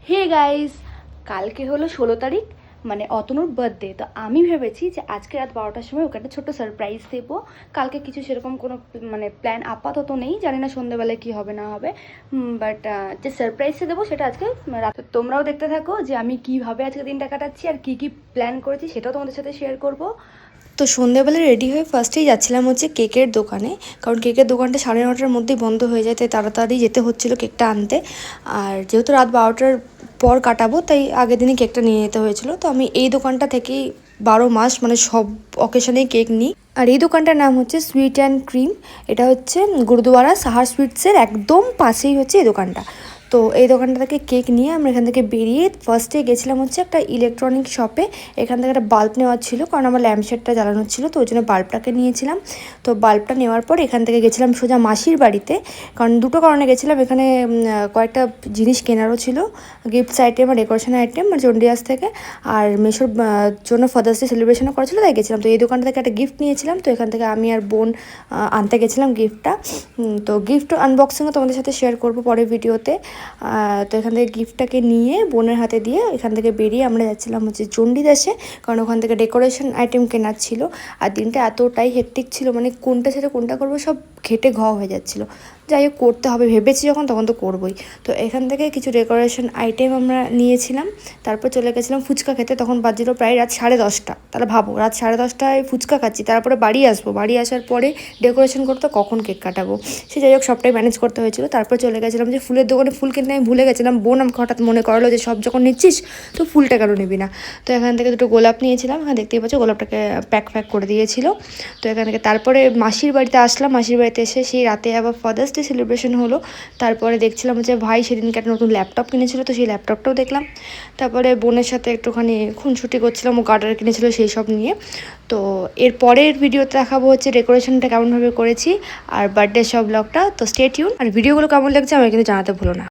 Hey guys, কালকে হলো 16 তারিখ, মানে অতনুর বার্থডে। তো আমি ভেবেছি যে আজকে রাত 12টার সময় ওকে একটা ছোট্ট সারপ্রাইজ দেবো। কালকে কিছু সেরকম কোনো মানে প্ল্যান আপাতত নেই, জানি না সন্ধ্যেবেলায় কী হবে না হবে, বাট যে সারপ্রাইজটা দেবো সেটা আজকে রাতে। তোমরাও দেখতে থাকো যে আমি কীভাবে আজকে দিনটা কাটাচ্ছি আর কী কী প্ল্যান করেছি, সেটাও তোমাদের সাথে শেয়ার করবো। তো সন্ধ্যেবেলা রেডি হয়ে ফার্স্টেই যাচ্ছিলাম হচ্ছে কেকের দোকানে, কারণ কেকের দোকানটা 9:30টার মধ্যেই বন্ধ হয়ে যায়, তাই তাড়াতাড়ি যেতে হচ্ছিলো কেকটা আনতে। আর যেহেতু রাত 12টার পর কাটাবো, তাই আগের দিনই কেকটা নিয়ে যেতে হয়েছিল। তো আমি এই দোকানটা থেকেই 12 মাস মানে সব অকেশনেই কেক নিই। আর এই দোকানটার নাম হচ্ছে সুইট অ্যান্ড ক্রিম। এটা হচ্ছে গুরুদুয়ারা সাহার সুইটসের একদম পাশেই হচ্ছে এই দোকানটা। তো এই দোকানটা থেকে কেক নিয়ে আমরা এখান থেকে বেরিয়ে ফার্স্টে গেছিলাম হচ্ছে একটা ইলেকট্রনিক শপে। এখান থেকে একটা বাল্ব নেওয়ার ছিল, কারণ আমার ল্যাম্পশেডটা জ্বালানোর ছিল, তো ওই জন্য বাল্বটাকে নিয়েছিলাম। তো বাল্বটা নেওয়ার পর এখান থেকে গেছিলাম সোজা মাসির বাড়িতে, কারণ দুটো কারণে গেছিলাম। এখানে কয়েকটা জিনিস কেনারও ছিল, গিফটস আইটেম আর ডেকোরেশন আইটেম আর চন্ডিয়াস থেকে। আর মেশোর জন্য ফাদার্স ডে সেলিব্রেশনও করেছিল, তাই গেছিলাম। তো এই দোকানটা থেকে একটা গিফট নিয়েছিলাম, তো এখান থেকে আমি আর বোন আনতে গেছিলাম গিফটটা। তো গিফট আনবক্সিংও তোমাদের সাথে শেয়ার করবো পরের ভিডিওতে। তো এখান থেকে গিফটটাকে নিয়ে বোনের হাতে দিয়ে এখান থেকে বেরিয়ে আমরা যাচ্ছিলাম হচ্ছে চণ্ডীদাসে, কারণ ওখান থেকে ডেকোরেশন আইটেম কেনার ছিল। আর দিনটা এতটাই হেক্টিক ছিল, মানে কোনটা ছেড়ে কোনটা করবো সব ঘেটে হয়ে যাচ্ছিলো। যাই হোক, করতে হবে ভেবেছি যখন, তখন তো করবোই। তো এখান থেকে কিছু ডেকোরেশন আইটেম আমরা নিয়েছিলাম, তারপর চলে গেছিলাম ফুচকা খেতে। তখন বাজছিল প্রায় রাত 10:30। তাহলে ভাবো, রাত 10:30টায় ফুচকা খাচ্ছি, তারপরে বাড়ি আসবো, বাড়ি আসার পরে ডেকোরেশন করতে কখন কেক কাটাবো, সে যাই হোক সবটাই ম্যানেজ করতে হয়েছিল। তারপর চলে গেছিলাম যে ফুলের দোকানে ফুল কিনতে আমি ভুলে গেছিলাম। বোন আমাকে হঠাৎ মনে করলো যে সব যখন নিচ্ছিস তো ফুলটা কেন নিবি না। তো এখান থেকে দুটো গোলাপ নিয়েছিলাম, এখানে দেখতেই পাচ্ছ গোলাপটাকে প্যাক করে দিয়েছিল। তো এখান থেকে তারপরে মাসির বাড়িতে আসলাম। মাসির বাড়িতে এসে সেই রাতে আবার ফাদার্স ডে সেলিব্রেশন হলো। তারপরে দেখছিলাম যে ভাই সেদিনকে একটা নতুন ল্যাপটপ কিনেছিল, তো সেই ল্যাপটপটাও দেখলাম। তারপরে বোনের সাথে একটুখানি খুনসুটি করছিলাম, ও গার্ডার কিনেছিল সেই সব নিয়ে। তো এর পরের ভিডিওতে দেখাবো হচ্ছে ডেকোরেশনটা কেমনভাবে করেছি আর বার্থডে সব ব্লগটা। তো স্টে টিউন, আর ভিডিওগুলো কেমন লাগছে আমাকে কিন্তু জানাতে ভুলো না।